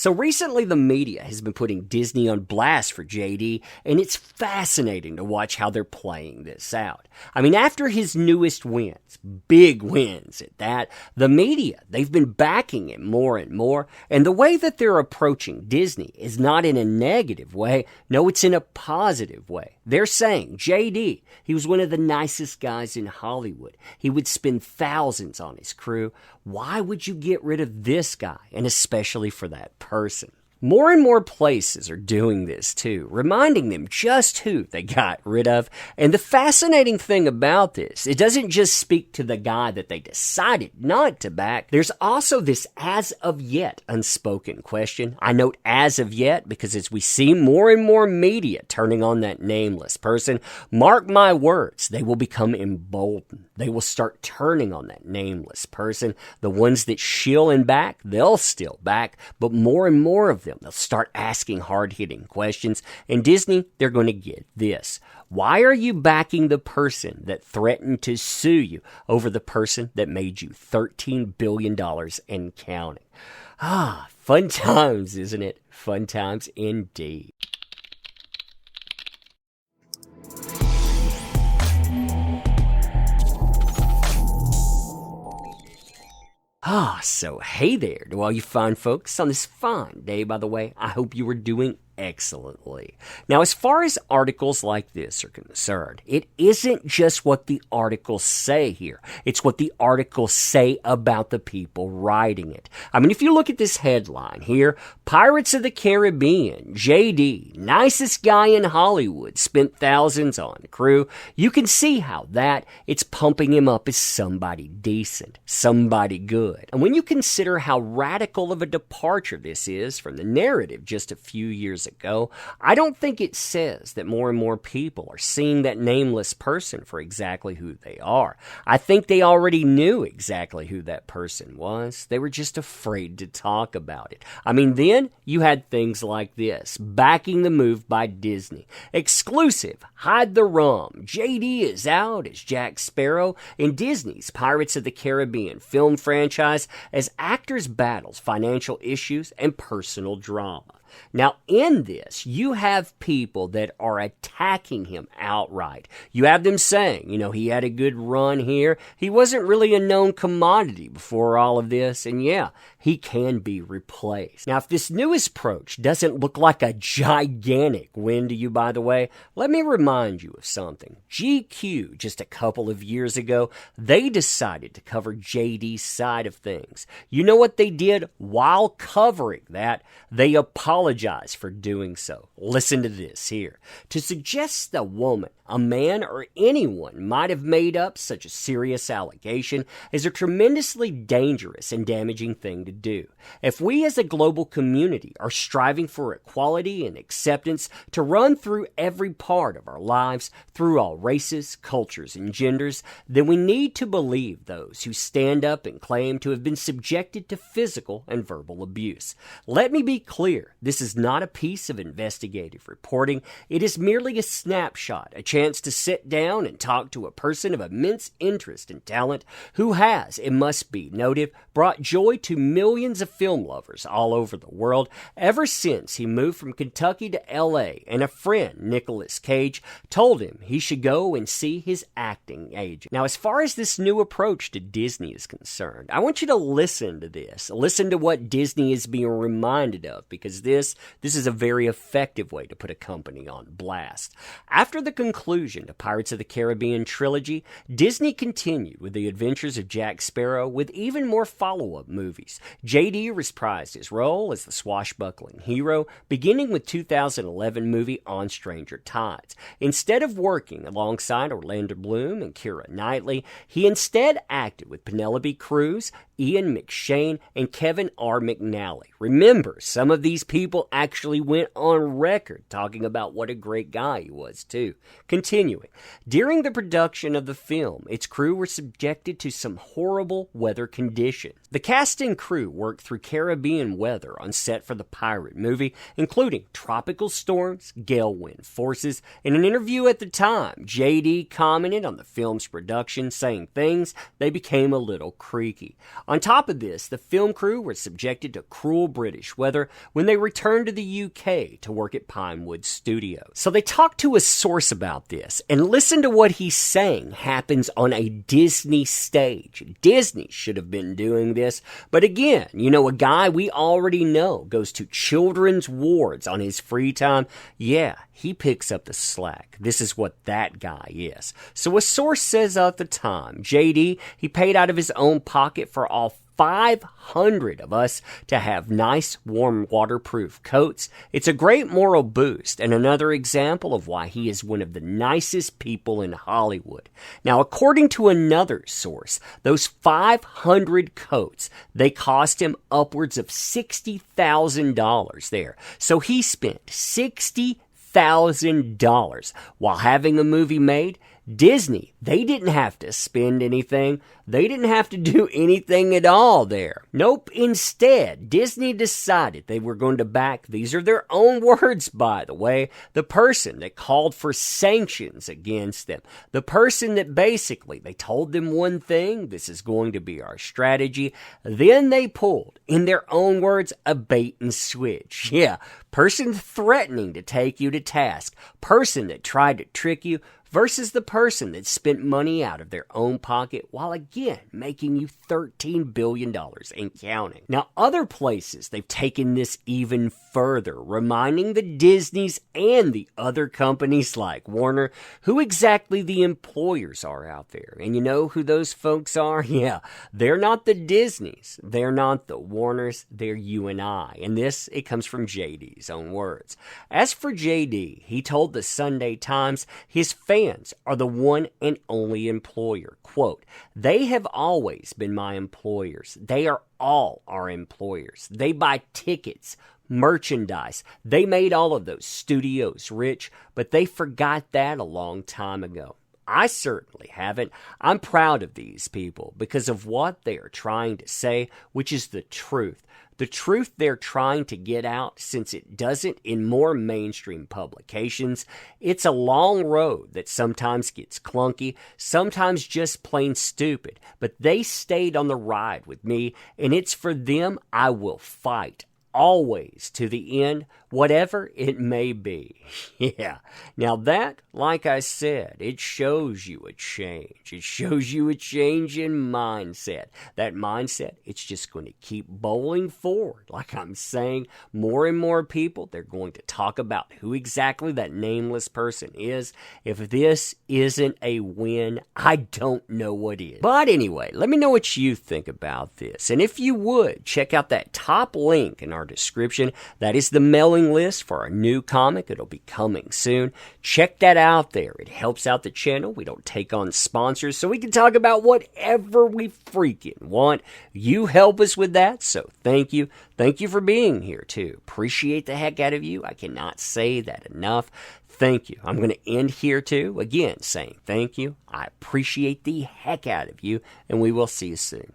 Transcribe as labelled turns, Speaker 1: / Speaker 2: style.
Speaker 1: So recently the media has been putting Disney on blast for JD, and it's fascinating to watch how they're playing this out. I mean, after his newest wins, big wins at that, the media, they've been backing him more and more, and the way that they're approaching Disney is not in a negative way, no, it's in a positive way. They're saying, JD, he was one of the nicest guys in Hollywood. He would spend thousands on his crew. Why would you get rid of this guy? And especially for that person. More and more places are doing this too, reminding them just who they got rid of. And the fascinating thing about this, it doesn't just speak to the guy that they decided not to back. There's also this as of yet unspoken question. I note as of yet because as we see more and more media turning on that nameless person, mark my words, they will become emboldened. They will start turning on that nameless person. The ones that shill and back, they'll still back, but more and more of them, they'll start asking hard-hitting questions. And Disney, they're going to get this. Why are you backing the person that threatened to sue you over the person that made you $13 billion and counting? Fun times, isn't it? Fun times indeed. So hey there to all you fine folks on this fine day, by the way. I hope you are doing excellently. Now, as far as articles like this are concerned, it isn't just what the articles say here. It's what the articles say about the people writing it. I mean, if you look at this headline here, Pirates of the Caribbean, JD, nicest guy in Hollywood, spent thousands on the crew, you can see how it's pumping him up as somebody decent, somebody good. And when you consider how radical of a departure this is from the narrative just a few years ago, I don't think it says that more and more people are seeing that nameless person for exactly who they are. I think they already knew exactly who that person was. They were just afraid to talk about it. I mean, then you had things like this, backing the move by Disney. Exclusive, hide the rum. JD is out as Jack Sparrow in Disney's Pirates of the Caribbean film franchise as actors battles financial issues and personal drama. Now, in this, you have people that are attacking him outright. You have them saying, he had a good run here. He wasn't really a known commodity before all of this, and yeah, he can be replaced. Now, if this newest approach doesn't look like a gigantic win to you, by the way, let me remind you of something. GQ, just a couple of years ago, they decided to cover JD's side of things. You know what they did while covering that? They apologized for doing so. Listen to this here. To suggest a woman, a man, or anyone might have made up such a serious allegation is a tremendously dangerous and damaging thing to do. If we as a global community are striving for equality and acceptance to run through every part of our lives, through all races, cultures, and genders, then we need to believe those who stand up and claim to have been subjected to physical and verbal abuse. Let me be clear, this is not a piece of investigative reporting. It is merely a snapshot, a chance to sit down and talk to a person of immense interest and talent who has, it must be noted, brought joy to millions of film lovers all over the world ever since he moved from Kentucky to LA, and a friend, Nicolas Cage, told him he should go and see his acting agent. Now, as far as this new approach to Disney is concerned, I want you to listen to this. Listen to what Disney is being reminded of, because this is a very effective way to put a company on blast. After the conclusion to Pirates of the Caribbean trilogy, Disney continued with the adventures of Jack Sparrow with even more follow-up movies. JD reprised his role as the swashbuckling hero, beginning with 2011 movie On Stranger Tides. Instead of working alongside Orlando Bloom and Keira Knightley, he instead acted with Penelope Cruz, Ian McShane, and Kevin R. McNally. Remember, some of these people people actually went on record talking about what a great guy he was, too. Continuing, during the production of the film, its crew were subjected to some horrible weather conditions. The cast and crew worked through Caribbean weather on set for the pirate movie, including tropical storms, gale wind forces. In an interview at the time, J.D. commented on the film's production, saying things, they became a little creaky. On top of this, the film crew were subjected to cruel British weather when they returned to the UK to work at Pinewood Studios. So they talked to a source about this, and listen to what he's saying happens on a Disney stage. Disney should have been doing this, but again, a guy we already know goes to children's wards on his free time. Yeah, he picks up the slack. This is what that guy is. So a source says at the time, JD, he paid out of his own pocket for all 500 of us to have nice, warm, waterproof coats. It's a great moral boost and another example of why he is one of the nicest people in Hollywood. Now, according to another source, those 500 coats, they cost him upwards of $60,000 there. So he spent $60,000 while having a movie made. Disney, they didn't have to spend anything. They didn't have to do anything at all there. Nope. Instead, Disney decided they were going to back, these are their own words, by the way, the person that called for sanctions against them. The person that basically, they told them one thing, this is going to be our strategy. Then they pulled, in their own words, a bait and switch. Yeah, person threatening to take you to task. Person that tried to trick you. Versus the person that spent money out of their own pocket while again making you $13 billion and counting. Now, other places, they've taken this even further, reminding the Disneys and the other companies like Warner who exactly the employers are out there. And you know who those folks are? Yeah, they're not the Disneys. They're not the Warners. They're you and I. And this, it comes from JD's own words. As for JD, he told the Sunday Times his fans are the one and only employer. Quote, they have always been my employers. They are all our employers. They buy tickets, merchandise. They made all of those studios rich, but they forgot that a long time ago. I certainly haven't. I'm proud of these people because of what they are trying to say, which is the truth. The truth they're trying to get out, since it doesn't in more mainstream publications. It's a long road that sometimes gets clunky, sometimes just plain stupid. But they stayed on the ride with me, and it's for them I will fight. Always to the end, whatever it may be. Yeah. Now that, like I said, it shows you a change. It shows you a change in mindset. That mindset, it's just going to keep bowling forward. Like I'm saying, more and more people, they're going to talk about who exactly that nameless person is. If this isn't a win, I don't know what is. But anyway, let me know what you think about this. And if you would, check out that top link in our description. That is the mailing list for our new comic. It'll be coming soon. Check that out there. It helps out the channel. We don't take on sponsors, so we can talk about whatever we freaking want. You help us with that, so thank you. Thank you for being here, too. Appreciate the heck out of you. I cannot say that enough. Thank you. I'm going to end here, too, again, saying thank you. I appreciate the heck out of you, and we will see you soon.